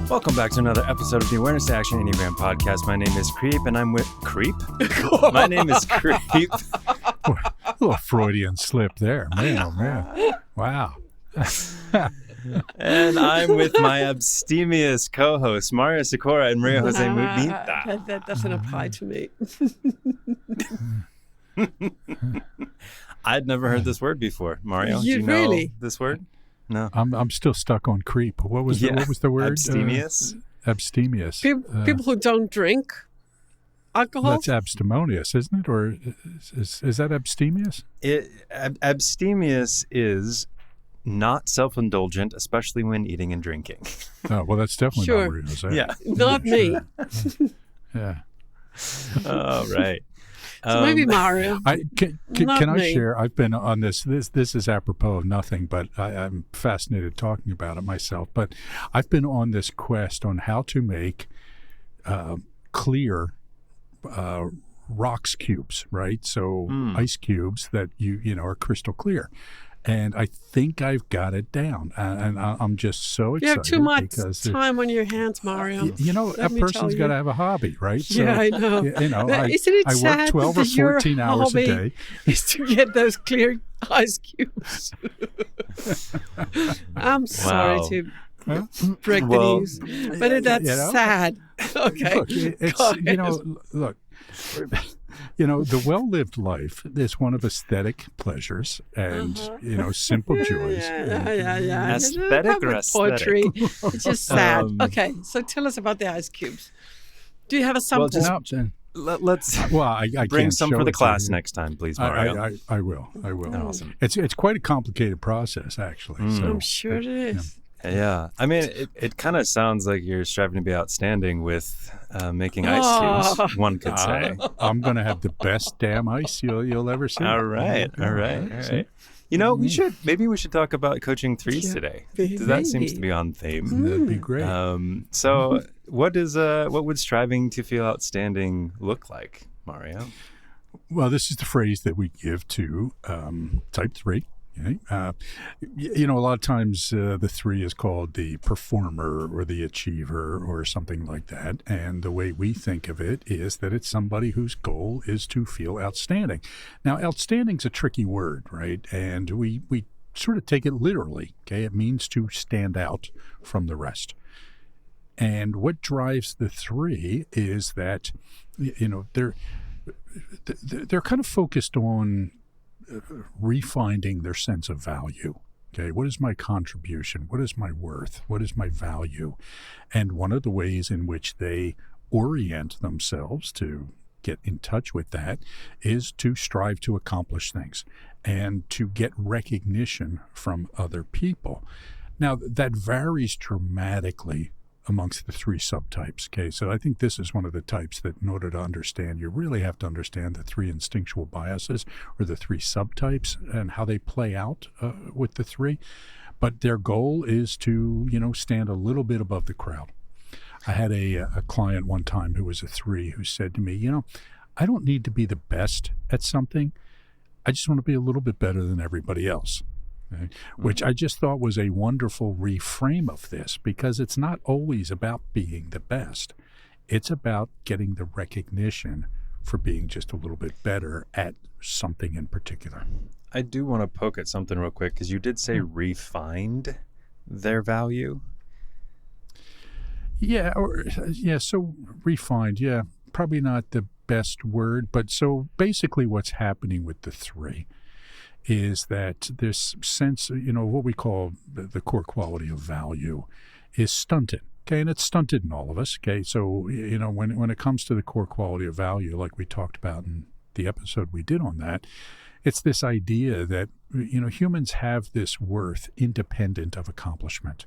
Welcome back to another episode of the Awareness to Action Enneagram podcast. My name is Creep, and I'm with Creep. My name is Creep. A little Freudian slip there, man. Oh man! Wow. And I'm with my abstemious co-hosts, María, Skora, and María José Munita. That doesn't apply to me. I'd never heard this word before. Mario, do you know really? this word? No. I'm still stuck on creep. What was the word? Abstemious. Abstemious. People who don't drink alcohol. That's abstemious, isn't it? Or is that abstemious? Abstemious is not self-indulgent, especially when eating and drinking. Oh, well, that's definitely Sure. not what you're going to say. Yeah, not me. Yeah. Oh, right. So maybe Mario. Can I share? I've been on this. This is apropos of nothing, but I'm fascinated talking about it myself. But I've been on this quest on how to make clear rocks cubes, right? So ice cubes that you know are crystal clear. And I think I've got it down, and I'm just so excited. You have too much time on your hands, Mario. You know, a person's got to have a hobby, right? So, yeah, I know. You know, Isn't it I sad work 12 or 14 hours a day. Is to get those clear ice cubes. I'm sorry to break the news, but that's sad. Okay, look, look. You know, the well-lived life is one of aesthetic pleasures and, simple joys. Yeah. Aesthetic or poetry. It's just sad. Okay, so tell us about the ice cubes. Do you have a sample? Let's I bring can't some show for the it to class you. next time, please, Mario. I will. Awesome. It's quite a complicated process, actually. So, I'm sure it is. Yeah. I mean, it kind of sounds like you're striving to be outstanding with making ice cubes, one could say. I'm going to have the best damn ice you'll ever see. All right. You know, we should talk about coaching threes today. That seems to be on theme. That'd be great. So what would striving to feel outstanding look like, Mario? Well, this is the phrase that we give to type 3. Okay. A lot of times the 3 is called the performer or the achiever or something like that. And the way we think of it is that it's somebody whose goal is to feel outstanding. Now, outstanding's a tricky word, right? And we sort of take it literally. Okay, it means to stand out from the rest. And what drives the 3 is that, they're kind of focused on refinding their sense of value. Okay, what is my contribution? What is my worth? What is my value? And one of the ways in which they orient themselves to get in touch with that is to strive to accomplish things and to get recognition from other people. Now, that varies dramatically amongst the 3 subtypes. Okay, so I think this is one of the types that in order to understand, you really have to understand the 3 instinctual biases or the 3 subtypes and how they play out with the 3. But their goal is to, stand a little bit above the crowd. I had a client one time who was a 3 who said to me, I don't need to be the best at something. I just want to be a little bit better than everybody else. Okay? Which I just thought was a wonderful reframe of this, because it's not always about being the best. It's about getting the recognition for being just a little bit better at something in particular. I do want to poke at something real quick, because you did say refined their value. So refined, probably not the best word, but so basically what's happening with the 3 is that this sense, what we call the core quality of value is stunted. Okay, and it's stunted in all of us. Okay, so, when it comes to the core quality of value, like we talked about in the episode we did on that, it's this idea that, humans have this worth independent of accomplishment.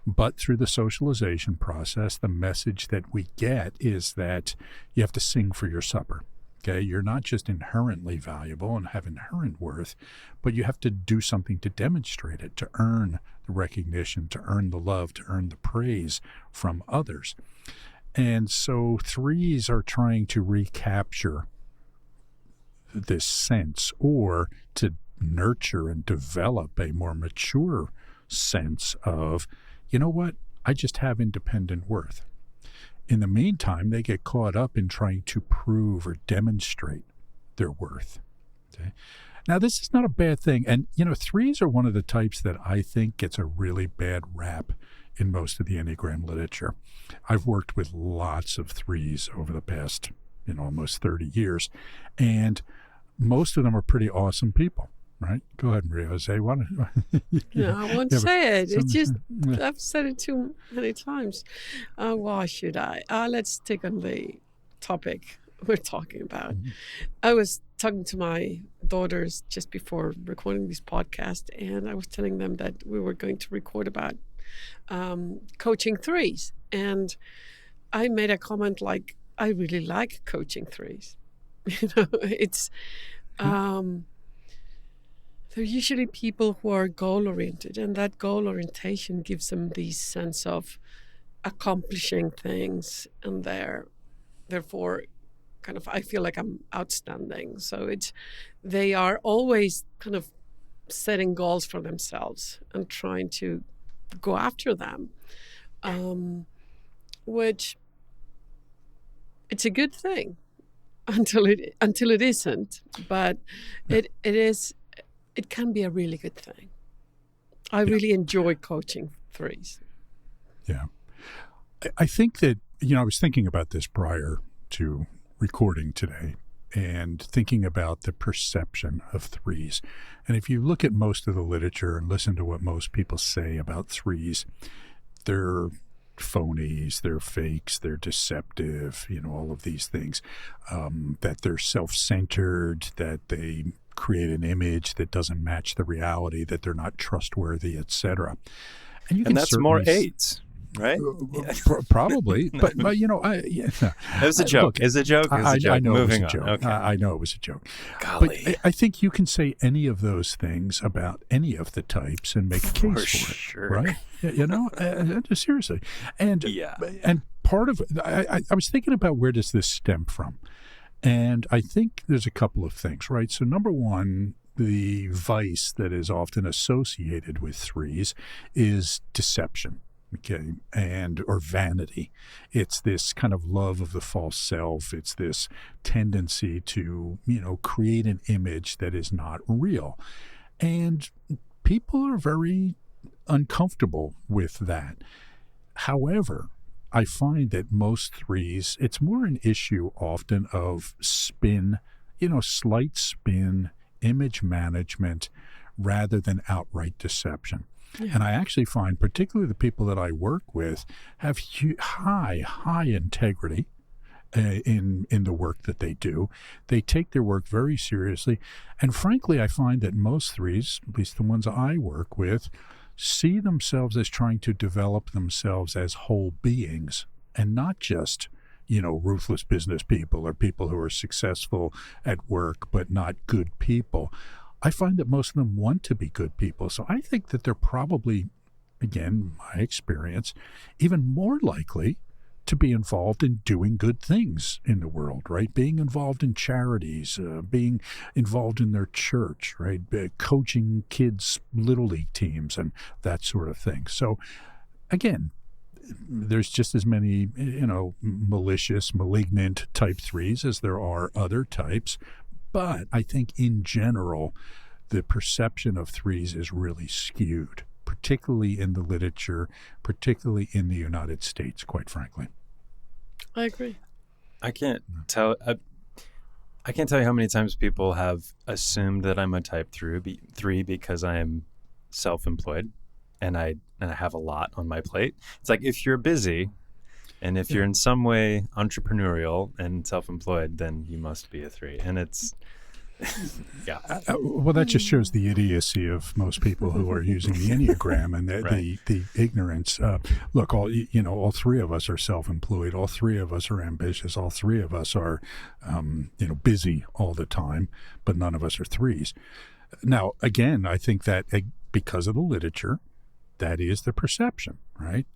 But through the socialization process, the message that we get is that you have to sing for your supper. Okay, you're not just inherently valuable and have inherent worth, but you have to do something to demonstrate it, to earn the recognition, to earn the love, to earn the praise from others. And so 3s are trying to recapture this sense, or to nurture and develop a more mature sense of, you know what, I just have independent worth. In the meantime, they get caught up in trying to prove or demonstrate their worth. Okay? Now, this is not a bad thing. And, threes are one of the types that I think gets a really bad rap in most of the Enneagram literature. I've worked with lots of threes over the past, almost 30 years, and most of them are pretty awesome people. Right? Go ahead, Maria. Jose, why don't No, I won't say it. It's just, yeah. I've said it too many times. Why should I? Let's stick on the topic we're talking about. Mm-hmm. I was talking to my daughters just before recording this podcast, and I was telling them that we were going to record about coaching threes. And I made a comment like, I really like coaching threes. It's... They're usually people who are goal-oriented, and that goal orientation gives them this sense of accomplishing things, and therefore kind of, I feel like I'm outstanding. So they are always kind of setting goals for themselves and trying to go after them, which it's a good thing until it isn't, but it is. It can be a really good thing. I really enjoy coaching threes. Yeah. I think that, I was thinking about this prior to recording today and thinking about the perception of threes. And if you look at most of the literature and listen to what most people say about threes, they're phonies, they're fakes, they're deceptive, all of these things, that they're self-centered, that they create an image that doesn't match the reality, that they're not trustworthy, etc. And that's more eights, right? Probably, but it was a joke. Look, it's a joke. It's a joke. I know Moving it was a joke. On. Okay. I know it was a joke. Golly. But I think you can say any of those things about any of the types and make a case for it, sure. right? Seriously, and part of I was thinking about, where does this stem from? And I think there's a couple of things, right? So number one, the vice that is often associated with threes is deception, okay, or vanity. It's this kind of love of the false self. It's this tendency to, create an image that is not real. And people are very uncomfortable with that. However, I find that most threes, it's more an issue often of spin, slight spin, image management, rather than outright deception. Yeah. And I actually find, particularly the people that I work with, have high integrity in the work that they do. They take their work very seriously. And frankly, I find that most threes, at least the ones I work with, see themselves as trying to develop themselves as whole beings, and not just, ruthless business people or people who are successful at work but not good people. I find that most of them want to be good people. So I think that they're probably, again, my experience, even more likely to be involved in doing good things in the world, right? Being involved in charities, being involved in their church, right? Coaching kids' little league teams and that sort of thing. So, again, there's just as many, malicious, malignant type threes as there are other types. But I think in general, the perception of threes is really skewed, particularly in the literature, particularly in the United States, quite frankly. I agree. I can't tell you how many times people have assumed that I'm a type 3 because I am self-employed and I have a lot on my plate. It's like, if you're busy and if you're in some way entrepreneurial and self-employed, then you must be a 3. And it's well, that just shows the idiocy of most people who are using the Enneagram and the ignorance. Look, all three of us are self-employed. All three of us are ambitious. All three of us are, busy all the time, but none of us are threes. Now, again, I think that because of the literature, that is the perception, right?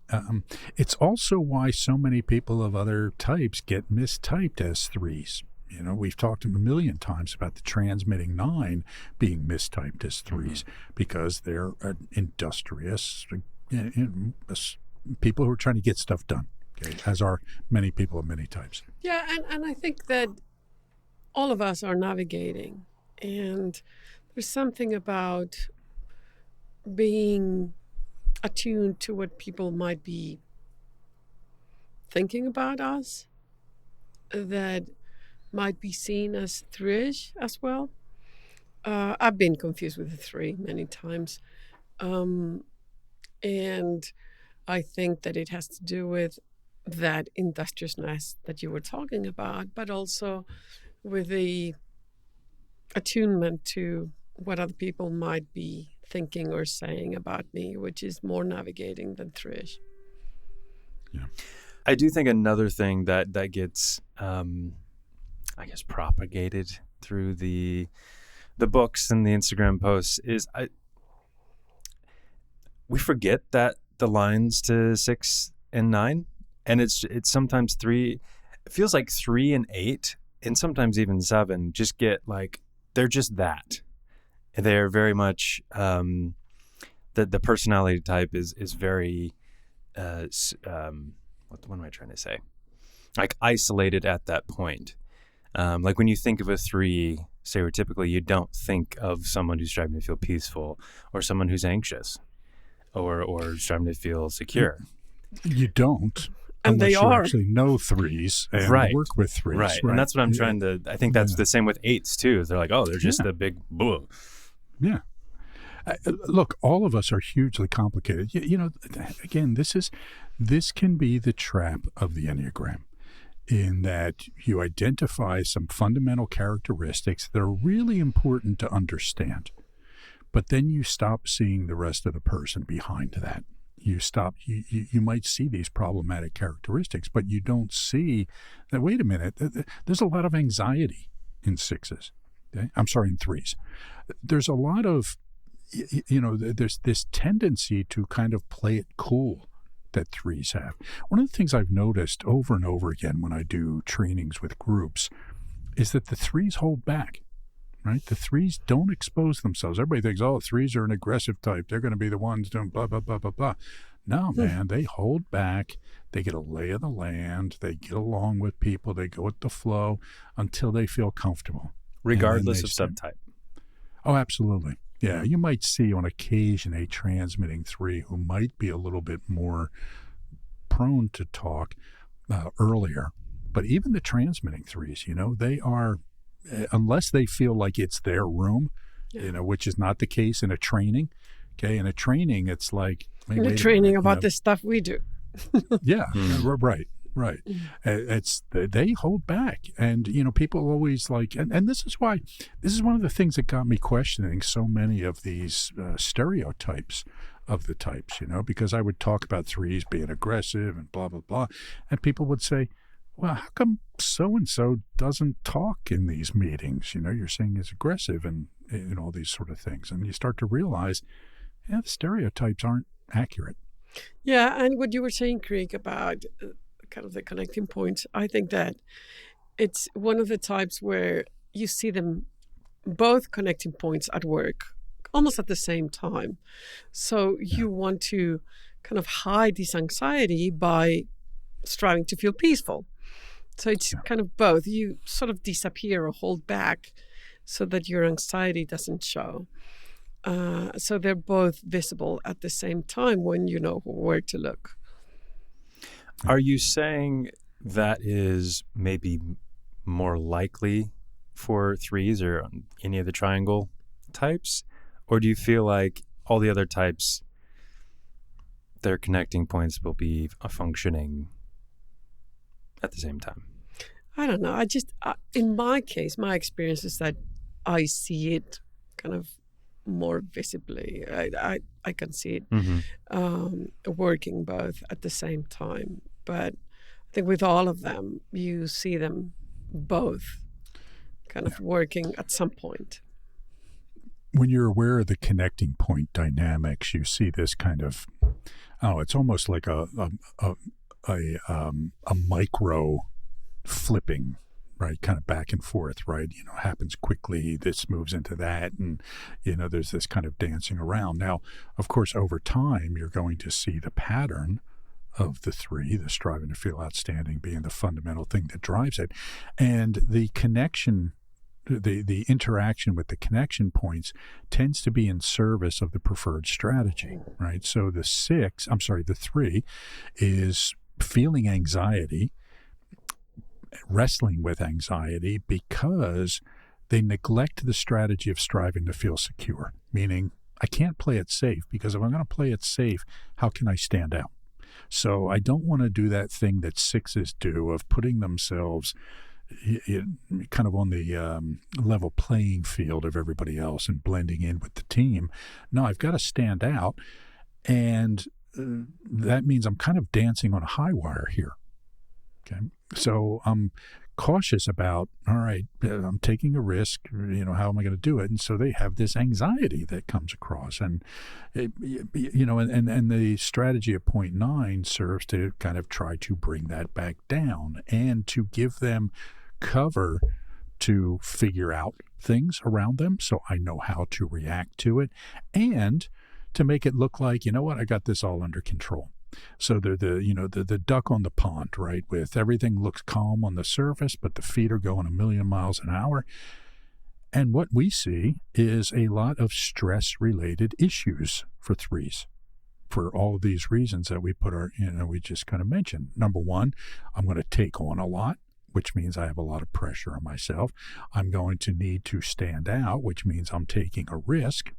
It's also why so many people of other types get mistyped as threes. We've talked a million times about the transmitting 9 being mistyped as threes because they're industrious, people who are trying to get stuff done, okay, as are many people of many types. Yeah, and I think that all of us are navigating, and there's something about being attuned to what people might be thinking about us that might be seen as three-ish as well. I've been confused with the three many times. And I think that it has to do with that industriousness that you were talking about, but also with the attunement to what other people might be thinking or saying about me, which is more navigating than three-ish. Yeah. I do think another thing that gets, I guess, propagated through the books and the Instagram posts is we forget that the lines to 6 and 9, and it's sometimes 3. It feels like 3 and 8, and sometimes even 7 just get like they're just that. They're very much the personality type is very what am I trying to say? Like isolated at that point. Like when you think of a 3, stereotypically, you don't think of someone who's striving to feel peaceful or someone who's anxious or striving to feel secure. You don't. And unless they you are. actually know 3s and work with 3s. Right. And that's what I'm trying to, I think that's the same with 8s too. They're like, oh, they're just a big boo. Yeah. Look, all of us are hugely complicated. You know, again, this can be the trap of the Enneagram, in that you identify some fundamental characteristics that are really important to understand, but then you stop seeing the rest of the person behind that. You might see these problematic characteristics, but you don't see that, wait a minute, there's a lot of anxiety in 6s. Okay? I'm sorry, in 3s. There's a lot of, there's this tendency to kind of play it cool that 3s have. One of the things I've noticed over and over again when I do trainings with groups is that the 3s hold back, right? The 3s don't expose themselves. Everybody thinks, oh, 3s are an aggressive type. They're going to be the ones doing blah, blah, blah, blah, blah. No, man, they hold back. They get a lay of the land. They get along with people. They go with the flow until they feel comfortable. Regardless of subtype. Oh, absolutely. Yeah, you might see on occasion a transmitting 3 who might be a little bit more prone to talk earlier. But even the transmitting 3s, they are, unless they feel like it's their room, which is not the case in a training. Okay, in a training, it's like... In a training about the stuff we do. Yeah, right. They hold back, and people always like, and this is one of the things that got me questioning so many of these stereotypes of the types, because I would talk about 3s being aggressive and blah blah blah, and people would say, well, how come so and so doesn't talk in these meetings? You're saying he's aggressive and all these sort of things, and you start to realize, the stereotypes aren't accurate. Yeah, and what you were saying, Creek, about kind of the connecting points, I think that it's one of the types where you see them both connecting points at work almost at the same time. So you want to kind of hide this anxiety by striving to feel peaceful. So it's kind of both. You sort of disappear or hold back so that your anxiety doesn't show. So they're both visible at the same time when you know where to look. Are you saying that is maybe more likely for 3s or any of the triangle types? Or do you feel like all the other types, their connecting points will be functioning at the same time? I don't know. In my case, my experience is that I see it kind of more visibly. I can see it working both at the same time. But I think with all of them, you see them both kind of working at some point. When you're aware of the connecting point dynamics, you see this kind of, it's almost like a micro flipping, right? Kind of back and forth, right? Happens quickly. This moves into that. And, there's this kind of dancing around. Now, of course, over time, you're going to see the pattern of the three, the striving to feel outstanding being the fundamental thing that drives it. And the connection, the interaction with the connection points tends to be in service of the preferred strategy, right? So the three is feeling anxiety, wrestling with anxiety because they neglect the strategy of striving to feel secure, meaning I can't play it safe because if I'm going to play it safe, how can I stand out? So I don't want to do that thing that sixes do of putting themselves kind of on the level playing field of everybody else and blending in with the team. No, I've got to stand out, and that means I'm kind of dancing on a high wire here. Okay, so I'm cautious about, all right, I'm taking a risk, how am I going to do it? And so they have this anxiety that comes across, and and the strategy of point 9 serves to kind of try to bring that back down and to give them cover to figure out things around them so I know how to react to it, and to make it look like, I got this all under control. So they're the duck on the pond, right? With everything looks calm on the surface, but the feet are going a million miles an hour. And what we see is a lot of stress-related issues for threes, for all of these reasons that we we just kind of mentioned. Number one, I'm going to take on a lot, which means I have a lot of pressure on myself. I'm going to need to stand out, which means I'm taking a risk.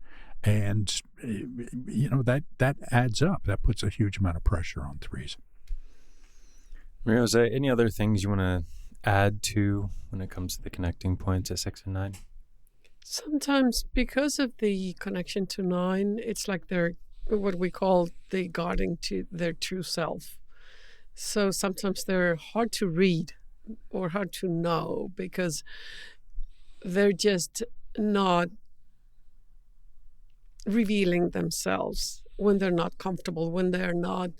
And, that adds up. That puts a huge amount of pressure on threes. María, José, any other things you want to add to when it comes to the connecting points at 6 and 9? Sometimes because of the connection to 9, it's like they're what we call the guarding to their true self. So sometimes they're hard to read or hard to know because they're just not revealing themselves when they're not comfortable, when they're not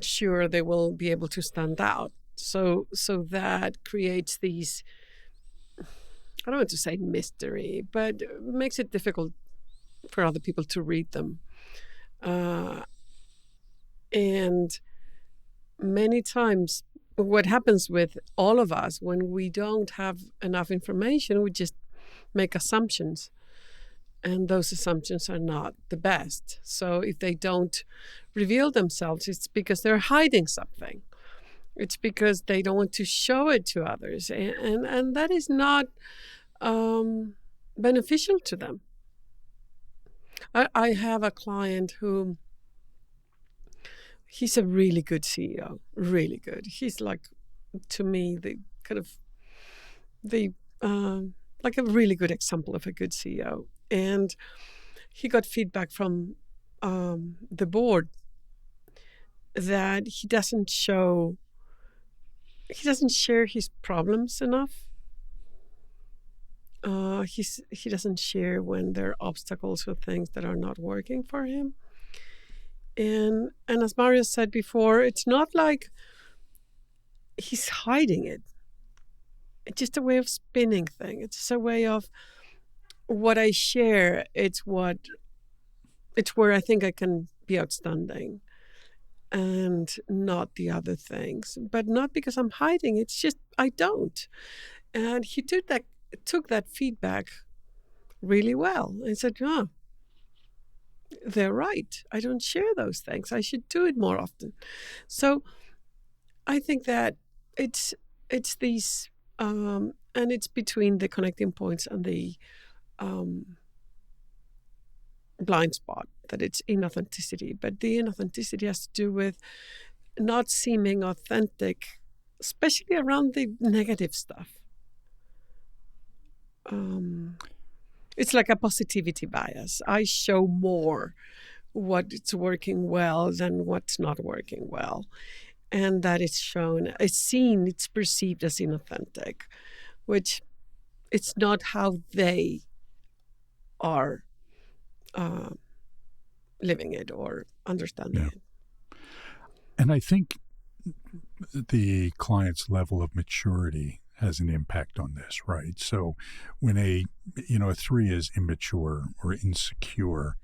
sure they will be able to stand out. So that creates these, I don't want to say mystery, but makes it difficult for other people to read them. And many times what happens with all of us when we don't have enough information, we just make assumptions. And those assumptions are not the best. So if they don't reveal themselves, it's because they're hiding something. It's because they don't want to show it to others. And that is not beneficial to them. I have a client who, he's a really good CEO, really good. He's like, to me, like a really good example of a good CEO. And he got feedback from the board that he doesn't share his problems enough. He doesn't share when there are obstacles or things that are not working for him. And as María said before, it's not like he's hiding it. It's just a way of spinning things. It's just a way of what I share. It's where I think I can be outstanding, and not the other things. But not because I'm hiding. It's just I don't. And he took that feedback really well and said, "Oh, they're right. I don't share those things. I should do it more often." So I think that it's these and it's between the connecting points and the blind spot, that it's inauthenticity. But the inauthenticity has to do with not seeming authentic, especially around the negative stuff. It's like a positivity bias. I show more what's working well than what's not working well. And that is shown, it's perceived as inauthentic, which it's not how they are living it or understanding it. And I think the client's level of maturity has an impact on this, right? So when a 3 is immature or insecure,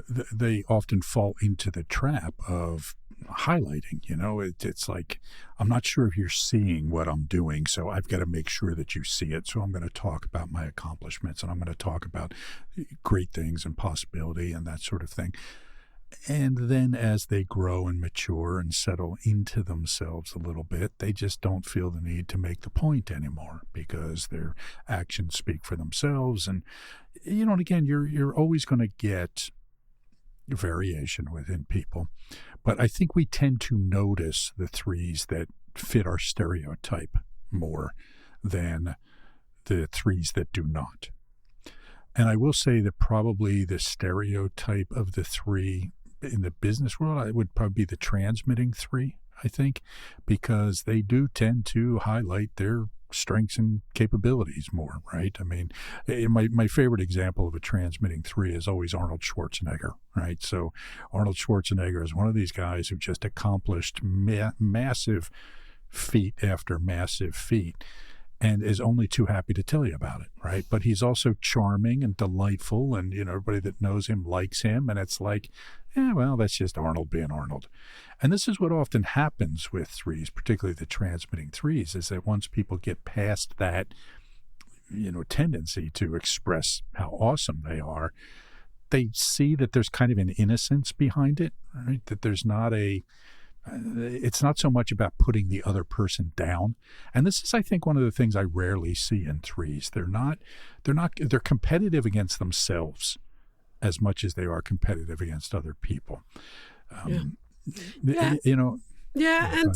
they often fall into the trap of highlighting. It's like, I'm not sure if you're seeing what I'm doing, so I've got to make sure that you see it. So I'm going to talk about my accomplishments, and I'm going to talk about great things and possibility and that sort of thing. And then as they grow and mature and settle into themselves a little bit, they just don't feel the need to make the point anymore because their actions speak for themselves. And, and again, you're always going to get variation within people. But I think we tend to notice the threes that fit our stereotype more than the threes that do not. And I will say that probably the stereotype of the three in the business world, it would probably be the transmitting three, I think, because they do tend to highlight their strengths and capabilities more, right? I mean, my favorite example of a transmitting three is always Arnold Schwarzenegger, right? So Arnold Schwarzenegger is one of these guys who just accomplished massive feat after massive feat, and is only too happy to tell you about it, right? But he's also charming and delightful, and everybody that knows him likes him, and it's like, well, that's just Arnold being Arnold. And this is what often happens with threes, particularly the transmitting threes, is that once people get past that, tendency to express how awesome they are, they see that there's kind of an innocence behind it, right? That there's not it's not so much about putting the other person down. And this is, I think, one of the things I rarely see in threes. They're competitive against themselves as much as they are competitive against other people. Yeah. Yeah, and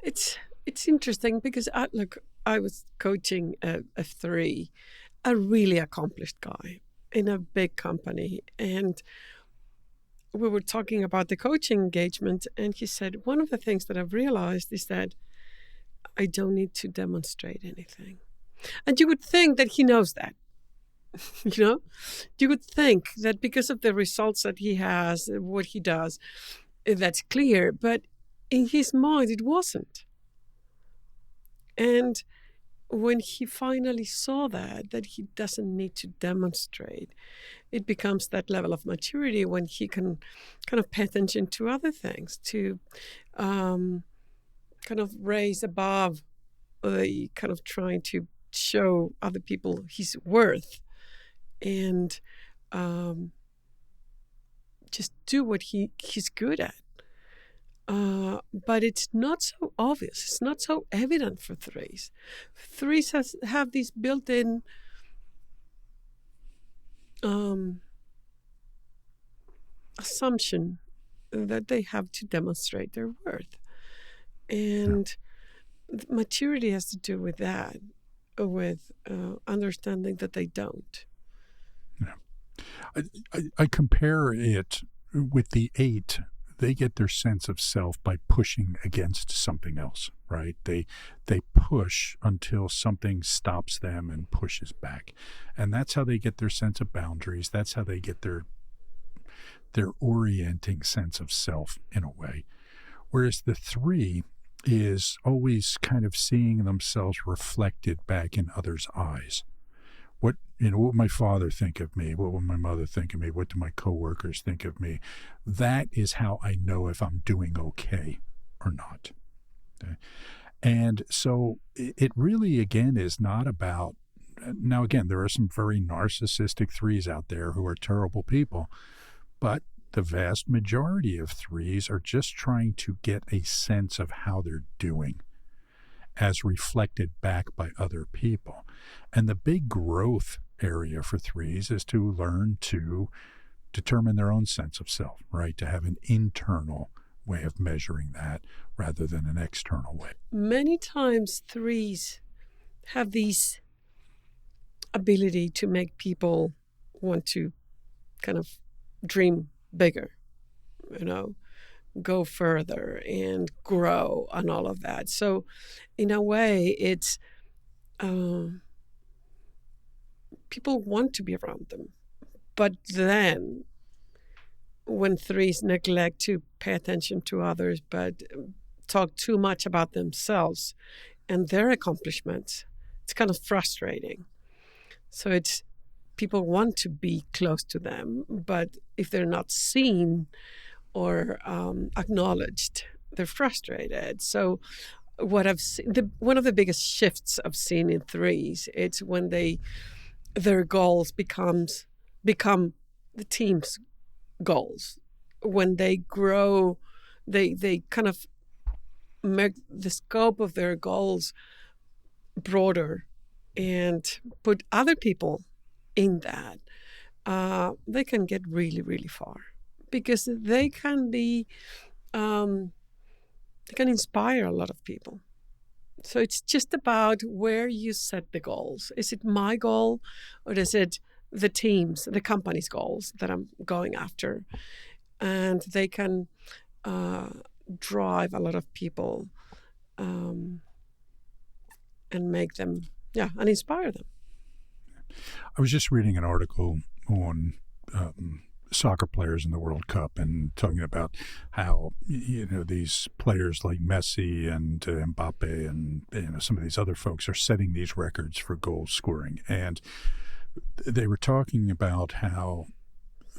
it's interesting because I was coaching a three, a really accomplished guy in a big company, and we were talking about the coaching engagement, and he said, one of the things that I've realized is that I don't need to demonstrate anything. And you would think that he knows that. You would think that because of the results that he has, what he does, that's clear. But in his mind, it wasn't. And when he finally saw that he doesn't need to demonstrate, it becomes that level of maturity when he can kind of pay attention to other things, to kind of raise above the kind of trying to show other people his worth, and just do what he's good at. But it's not so obvious. It's not so evident for threes. Threes have this built-in assumption that they have to demonstrate their worth. And maturity has to do with that, with understanding that they don't. Yeah. I compare it with the 8. They get their sense of self by pushing against something else, right? They push until something stops them and pushes back. And that's how they get their sense of boundaries. That's how they get their orienting sense of self in a way. Whereas the 3 is always kind of seeing themselves reflected back in others' eyes. What will my father think of me? What will my mother think of me? What do my coworkers think of me? That is how I know if I'm doing okay or not. Okay? And so it really, again, is not about, now again, there are some very narcissistic 3s out there who are terrible people, but the vast majority of 3s are just trying to get a sense of how they're doing as reflected back by other people. And the big growth area for 3s is to learn to determine their own sense of self, right? To have an internal way of measuring that rather than an external way. Many times 3s have this ability to make people want to kind of dream bigger, go further and grow and all of that. So in a way, it's people want to be around them. But then when 3s neglect to pay attention to others, but talk too much about themselves and their accomplishments, it's kind of frustrating. So it's people want to be close to them, but if they're not seen or acknowledged, they're frustrated. So what I've seen, one of the biggest shifts I've seen in threes, it's when their goals become the team's goals. When they grow, they kind of make the scope of their goals broader and put other people in that. They can get really, really far because they can be, they can inspire a lot of people. So it's just about where you set the goals. Is it my goal, or is it the team's, the company's goals that I'm going after? And they can drive a lot of people and make them, and inspire them. I was just reading an article on soccer players in the World Cup and talking about how, these players like Messi and Mbappe and some of these other folks are setting these records for goal scoring. And they were talking about how,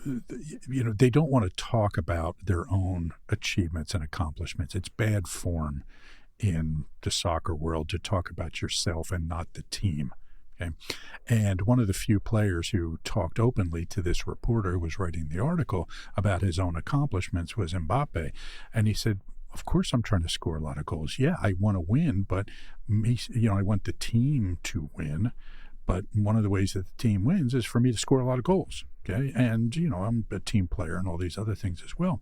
they don't want to talk about their own achievements and accomplishments. It's bad form in the soccer world to talk about yourself and not the team. Okay. And one of the few players who talked openly to this reporter who was writing the article about his own accomplishments was Mbappe. And he said, of course, I'm trying to score a lot of goals. Yeah, I want to win, but I want the team to win. But one of the ways that the team wins is for me to score a lot of goals. Okay. And, I'm a team player and all these other things as well.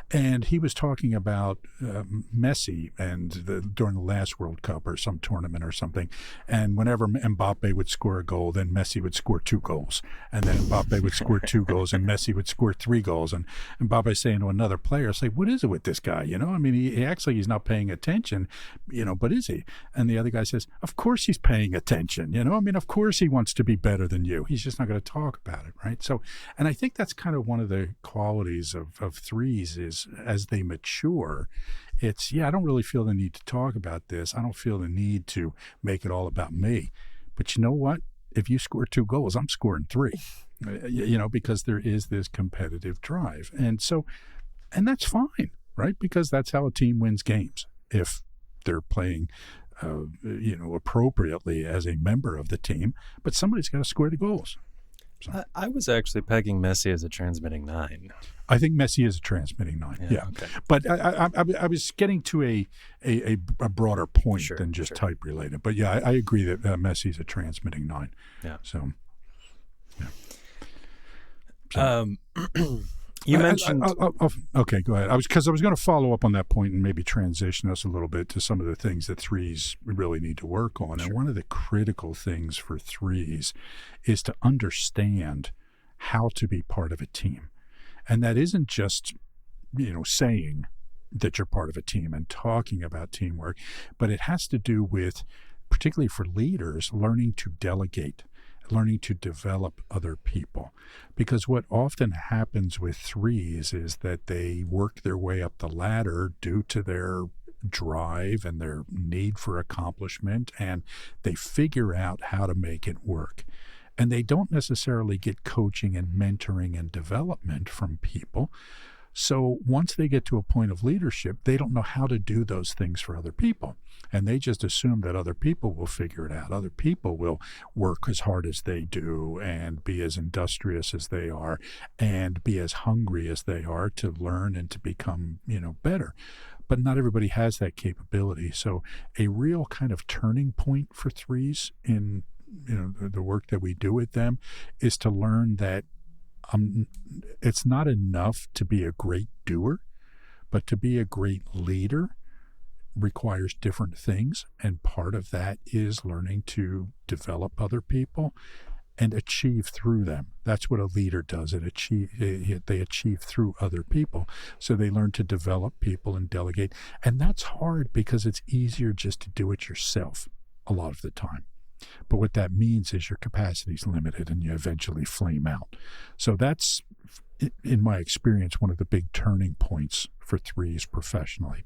And he was talking about Messi and during the last World Cup or some tournament or something. And whenever Mbappe would score a goal, then Messi would score 2 goals. And then Mbappe would score 2 goals and Messi would score 3 goals. And Mbappe saying to another player, it's like, what is it with this guy? He acts like he's not paying attention, but is he? And the other guy says, of course he's paying attention. Of course he wants to be better than you. He's just not going to talk about it, right? So, and I think that's kind of one of the qualities of threes is as they mature, it's, I don't really feel the need to talk about this. I don't feel the need to make it all about me. But you know what? If you score 2 goals, I'm scoring 3, because there is this competitive drive. And that's fine, right? Because that's how a team wins games. If they're playing appropriately as a member of the team, but somebody's got to score the goals. So. I was actually pegging Messi as a transmitting 9. I think Messi is a transmitting 9. Yeah. Okay. But I was getting to a broader point than just type related. But yeah, I agree that Messi is a transmitting 9. Yeah. So. You mentioned. Okay, go ahead. I was going to follow up on that point and maybe transition us a little bit to some of the things that threes really need to work on. Sure. And one of the critical things for threes is to understand how to be part of a team, and that isn't just saying that you're part of a team and talking about teamwork, but it has to do with, particularly for leaders, learning to delegate. Learning to develop other people. Because what often happens with threes is that they work their way up the ladder due to their drive and their need for accomplishment, and they figure out how to make it work. And they don't necessarily get coaching and mentoring and development from people. So once they get to a point of leadership, they don't know how to do those things for other people. And they just assume that other people will figure it out. Other people will work as hard as they do and be as industrious as they are and be as hungry as they are to learn and to become, better. But not everybody has that capability. So a real kind of turning point for threes in, the work that we do with them is to learn that it's not enough to be a great doer, but to be a great leader requires different things. And part of that is learning to develop other people and achieve through them. That's what a leader does. They achieve through other people. So they learn to develop people and delegate. And that's hard because it's easier just to do it yourself a lot of the time. But what that means is your capacity is limited and you eventually flame out. So that's, in my experience, one of the big turning points for threes professionally.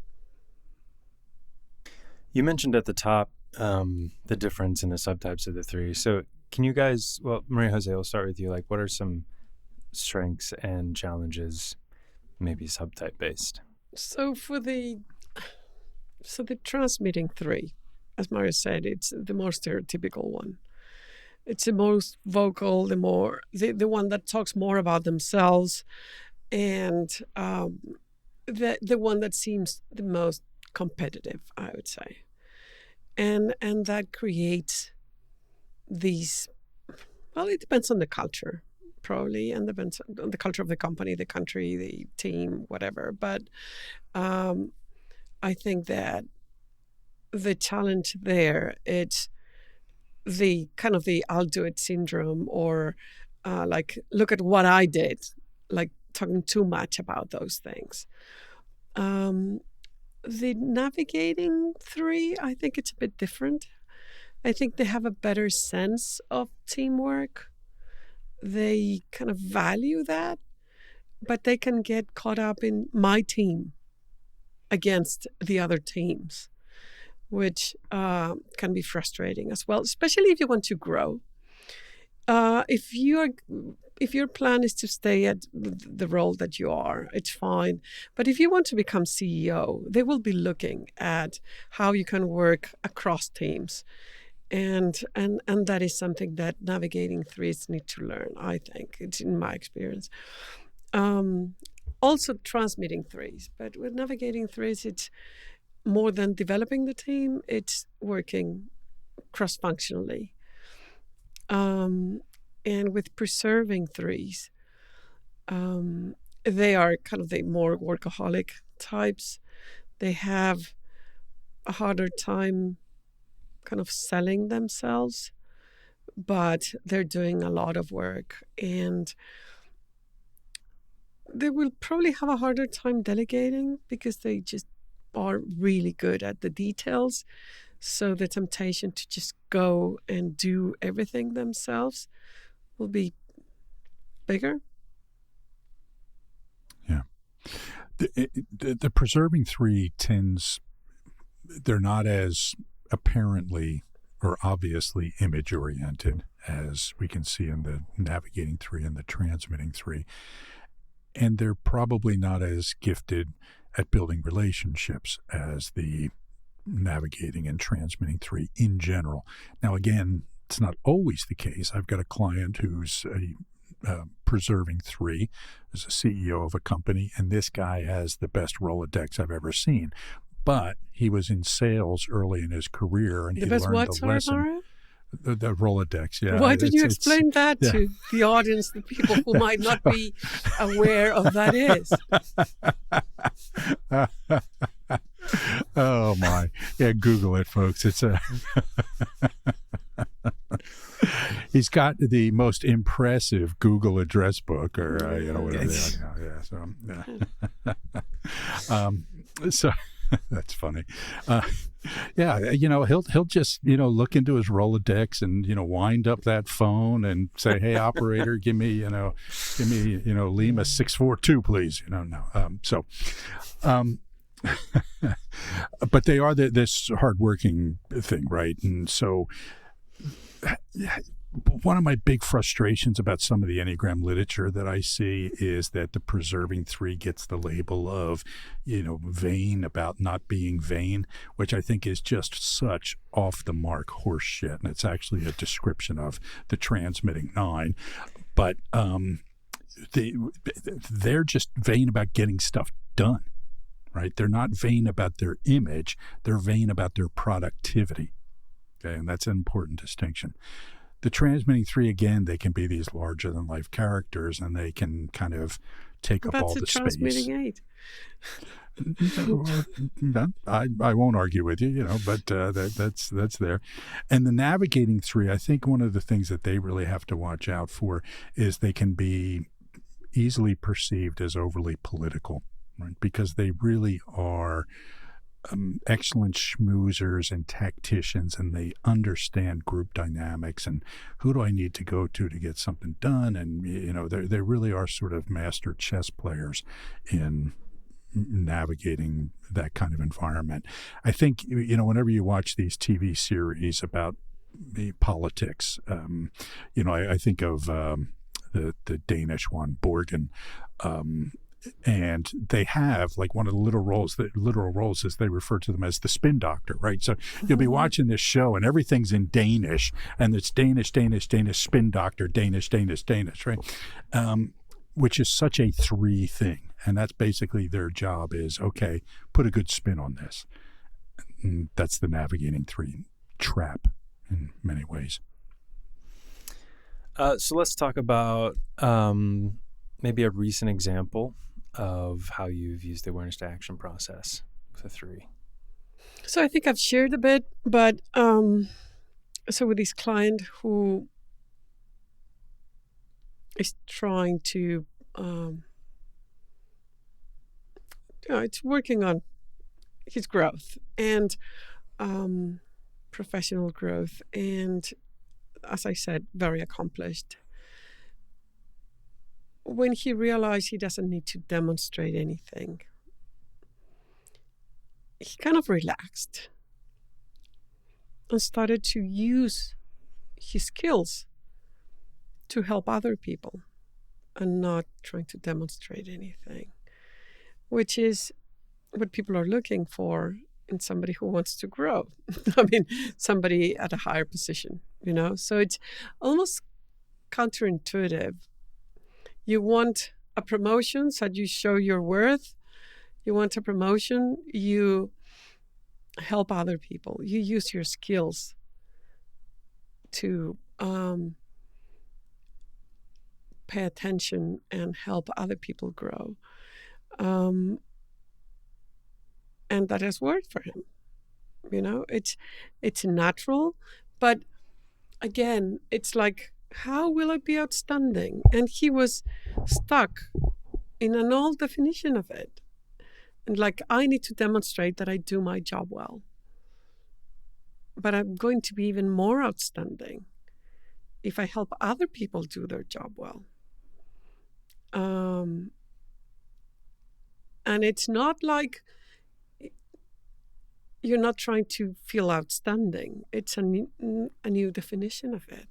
You mentioned at the top the difference in the subtypes of the three. So Can you guys, well, Maria Jose, we'll start with you. Like, what are some strengths and challenges, maybe subtype based? So the transmitting three, as Mario said, it's the more stereotypical one. It's the most vocal, the one that talks more about themselves, and the one that seems the most competitive, I would say, and that creates these. Well, it depends on the culture, probably, and depends on the culture of the company, the country, the team, whatever. But I think that the challenge there, it's the kind of the I'll do it syndrome, or like, look at what I did, like talking too much about those things. The navigating three, I think it's a bit different. I think they have a better sense of teamwork. They kind of value that, but they can get caught up in my team against the other teams, which can be frustrating as well, especially if you want to grow. If your plan is to stay at the role that you are, it's fine. But if you want to become CEO, they will be looking at how you can work across teams. And that is something that navigating threes need to learn, I think. It's in my experience. Also transmitting threes, but with navigating threes, it's more than developing the team, it's working cross-functionally. And with preserving threes, they are kind of the more workaholic types. They have a harder time kind of selling themselves, but they're doing a lot of work, and they will probably have a harder time delegating because they just are really good at the details. So the temptation to just go and do everything themselves will be bigger. Yeah. The preserving three tends, they're not as apparently or obviously image oriented as we can see in the navigating three and the transmitting three. And they're probably not as gifted at building relationships as the navigating and transmitting three in general. Now, again, it's not always the case. I've got a client who's a preserving three, is a CEO of a company, and this guy has the best Rolodex I've ever seen. But he was in sales early in his career, and The he best learned what, the sorry, lesson. Mario? The Rolodex, yeah. Why did you explain that to the audience, the people who might not be aware of that is? Oh my! Yeah, Google it, folks. It's a. He's got the most impressive Google address book, or whatever they are. Yeah. So that's funny. He'll just look into his Rolodex and wind up that phone and say, "Hey, operator, give me Lima 642, please." But they are this hardworking thing, right? And so, one of my big frustrations about some of the Enneagram literature that I see is that the preserving three gets the label of, vain about not being vain, which I think is just such off the mark horse shit. And it's actually a description of the transmitting nine. But they're just vain about getting stuff done, right? They're not vain about their image. They're vain about their productivity. Okay, and that's an important distinction. The transmitting three, again, they can be these larger-than-life characters, and they can kind of take up all the space. That's a transmitting eight. I won't argue with you, but that's there. And the navigating three, I think one of the things that they really have to watch out for is they can be easily perceived as overly political, right? Because they really are excellent schmoozers and tacticians, and they understand group dynamics and who do I need to go to get something done. And, they really are sort of master chess players in navigating that kind of environment. I think, whenever you watch these TV series about politics. I think of the Danish one, Borgen, and they have like one of the literal roles is they refer to them as the spin doctor, right? So you'll be watching this show and everything's in Danish, and it's Danish, spin doctor, Danish, right? Which is such a three thing. And that's basically their job is, okay, put a good spin on this. And that's the navigating three trap in many ways. So let's talk about maybe a recent example of how you've used the awareness to action process with the three. So I think I've shared a bit, but so with this client who is trying to, it's working on his growth and professional growth, and as I said, very accomplished. When he realized he doesn't need to demonstrate anything, he kind of relaxed and started to use his skills to help other people and not trying to demonstrate anything, which is what people are looking for in somebody who wants to grow. I mean, somebody at a higher position, So it's almost counterintuitive. You want a promotion so you show your worth. You want a promotion, you help other people. You use your skills to pay attention and help other people grow. And that has worked for him. It's natural, but again, it's like, how will I be outstanding? And he was stuck in an old definition of it. And like, I need to demonstrate that I do my job well. But I'm going to be even more outstanding if I help other people do their job well. And it's not like you're not trying to feel outstanding. It's a new definition of it.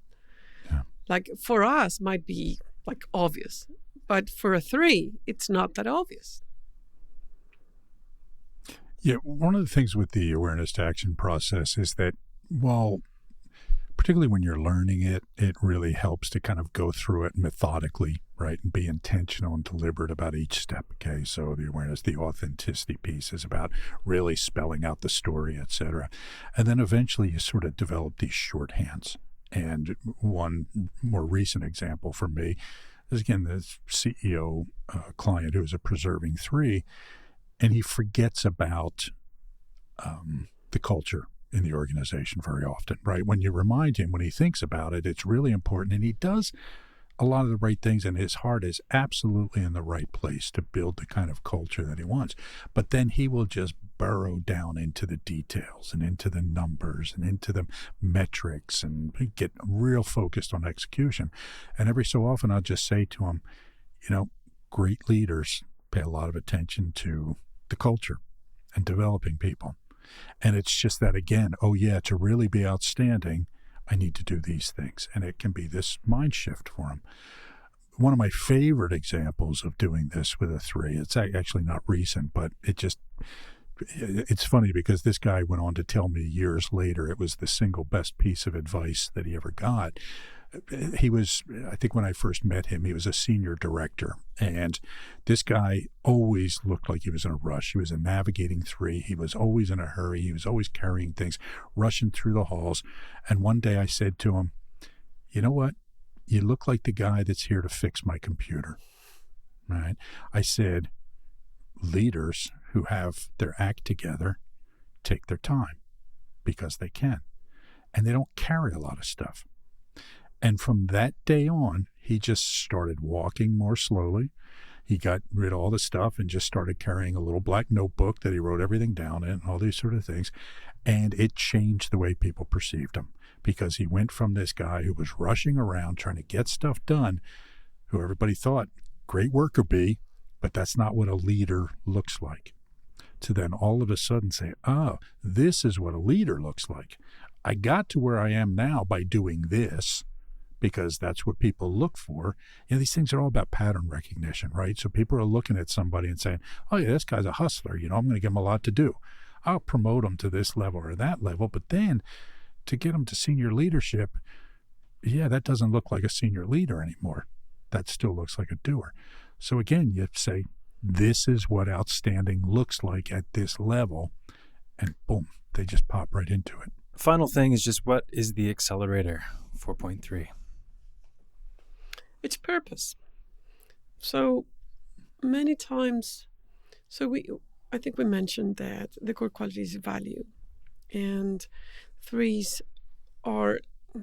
Yeah. Like for us might be like obvious, but for a three, it's not that obvious. Yeah, one of the things with the awareness to action process is that while, particularly when you're learning it, it really helps to kind of go through it methodically, right? And be intentional and deliberate about each step, okay? So the awareness, the authenticity piece is about really spelling out the story, et cetera. And then eventually you sort of develop these shorthands. And one more recent example for me is, again, this CEO client who is a preserving three, and he forgets about the culture in the organization very often, right? When you remind him, when he thinks about it, it's really important. And he does a lot of the right things, and his heart is absolutely in the right place to build the kind of culture that he wants. But then he will just burrow down into the details and into the numbers and into the metrics and get real focused on execution. And every so often I'll just say to him, great leaders pay a lot of attention to the culture and developing people. And it's just that, again, to really be outstanding, I need to do these things. And it can be this mind shift for him. One of my favorite examples of doing this with a three, it's actually not recent, but it's funny because this guy went on to tell me years later it was the single best piece of advice that he ever got. He was, I think when I first met him, he was a senior director. And this guy always looked like he was in a rush. He was a navigating three. He was always in a hurry. He was always carrying things, rushing through the halls. And one day I said to him, you know what? You look like the guy that's here to fix my computer. Right? I said, leaders who have their act together take their time because they can. And they don't carry a lot of stuff. And from that day on, he just started walking more slowly. He got rid of all the stuff and just started carrying a little black notebook that he wrote everything down in, all these sort of things. And it changed the way people perceived him, because he went from this guy who was rushing around trying to get stuff done, who everybody thought, great worker bee, but that's not what a leader looks like, to then all of a sudden say, this is what a leader looks like. I got to where I am now by doing this, because that's what people look for. These things are all about pattern recognition, right? So people are looking at somebody and saying, oh yeah, this guy's a hustler. I'm going to give him a lot to do. I'll promote him to this level or that level. But then to get him to senior leadership, that doesn't look like a senior leader anymore. That still looks like a doer. So again, you say, this is what outstanding looks like at this level. And boom, they just pop right into it. Final thing is just, what is the accelerator? 4.3. It's purpose. So many times, I think we mentioned that the core quality is value, and threes are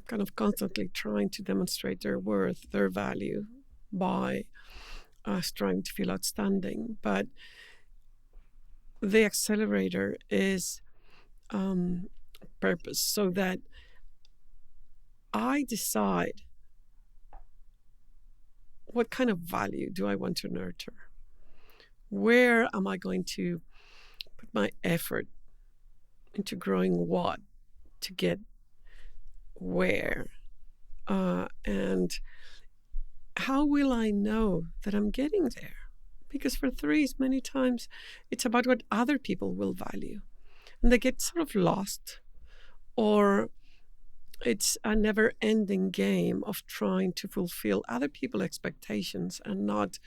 kind of constantly trying to demonstrate their worth, their value, by trying to feel outstanding. But the accelerator is purpose, so that I decide what kind of value do I want to nurture? Where am I going to put my effort into growing what to get where? And how will I know that I'm getting there? Because for threes, many times it's about what other people will value. And they get sort of lost, or it's a never-ending game of trying to fulfill other people's expectations and not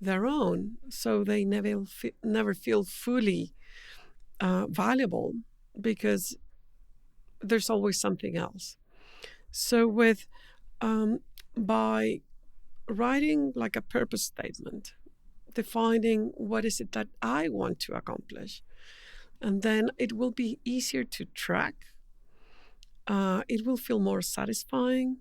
their own. So they never feel fully valuable, because there's always something else. So by writing like a purpose statement, defining what is it that I want to accomplish, and then it will be easier to track. It will feel more satisfying,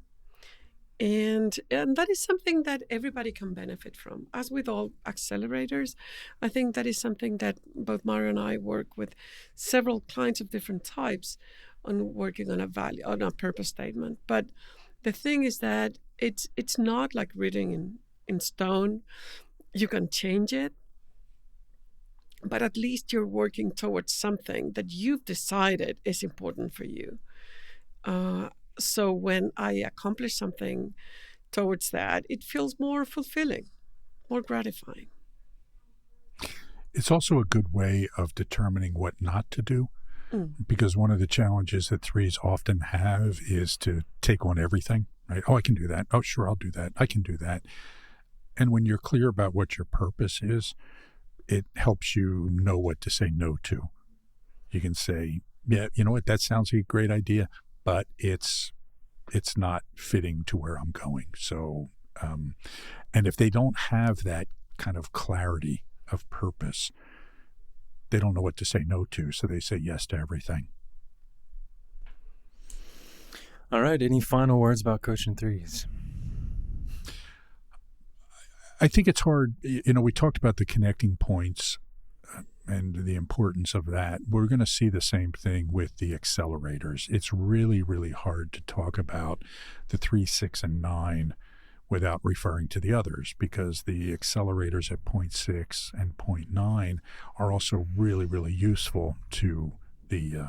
and that is something that everybody can benefit from. As with all accelerators, I think that is something that both María and I work with several clients of different types on working on a purpose statement. But the thing is that it's not like written in stone. You can change it, but at least you're working towards something that you've decided is important for you. So when I accomplish something towards that, it feels more fulfilling, more gratifying. It's also a good way of determining what not to do, because one of the challenges that threes often have is to take on everything, right? Oh, I can do that. Oh, sure, I'll do that. I can do that. And when you're clear about what your purpose is, it helps you know what to say no to. You can say, yeah, you know what, that sounds like a great idea, but it's not fitting to where I'm going. So, and if they don't have that kind of clarity of purpose, they don't know what to say no to, so they say yes to everything. All right. Any final words about coaching threes? I think it's hard. We talked about the connecting points and the importance of that. We're going to see the same thing with the accelerators. It's really, really hard to talk about the 3, 6, and 9 without referring to the others, because the accelerators at 0.6 and 0.9 are also really, really useful to the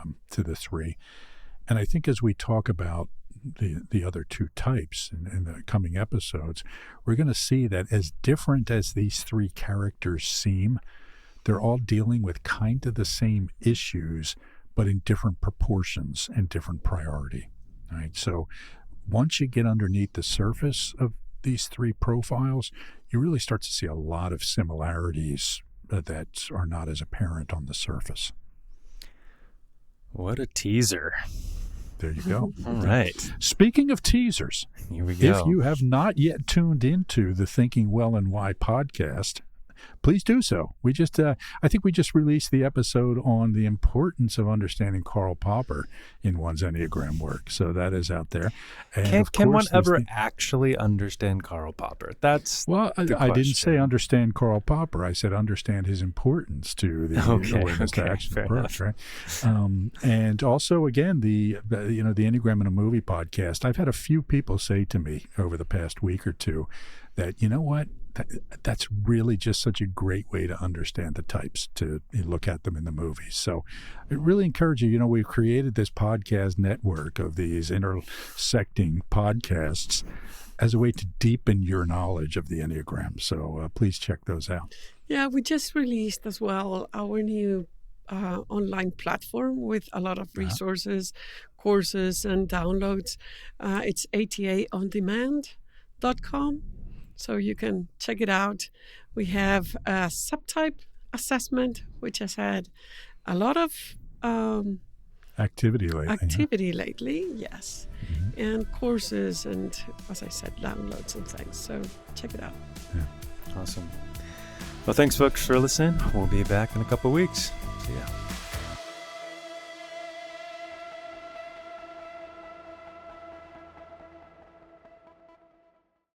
3. And I think as we talk about the other two types in the coming episodes, we're going to see that as different as these 3 characters seem, they're all dealing with kind of the same issues, but in different proportions and different priority. Right? So once you get underneath the surface of these 3 profiles, you really start to see a lot of similarities that are not as apparent on the surface. What a teaser. There you go. All right. Speaking of teasers, here we go. If you have not yet tuned into the Thinking Well and Why podcast, please do so. I think we just released the episode on the importance of understanding Karl Popper in one's Enneagram work. So that is out there. And can one ever actually understand Karl Popper? That's I didn't say understand Karl Popper. I said understand his importance to the awareness to action approach. Right? And also, again, the Enneagram in a Movie podcast. I've had a few people say to me over the past week or two that, you know what, that's really just such a great way to understand the types, to look at them in the movies. So I really encourage you. We've created this podcast network of these intersecting podcasts as a way to deepen your knowledge of the Enneagram. So please check those out. Yeah, we just released as well our new online platform with a lot of resources, courses, and downloads. It's ataondemand.com. So you can check it out. We have a subtype assessment, which has had a lot of activity lately. Yes. Mm-hmm. And courses and, as I said, downloads and things. So check it out. Yeah. Awesome. Well, thanks, folks, for listening. We'll be back in a couple of weeks. See ya.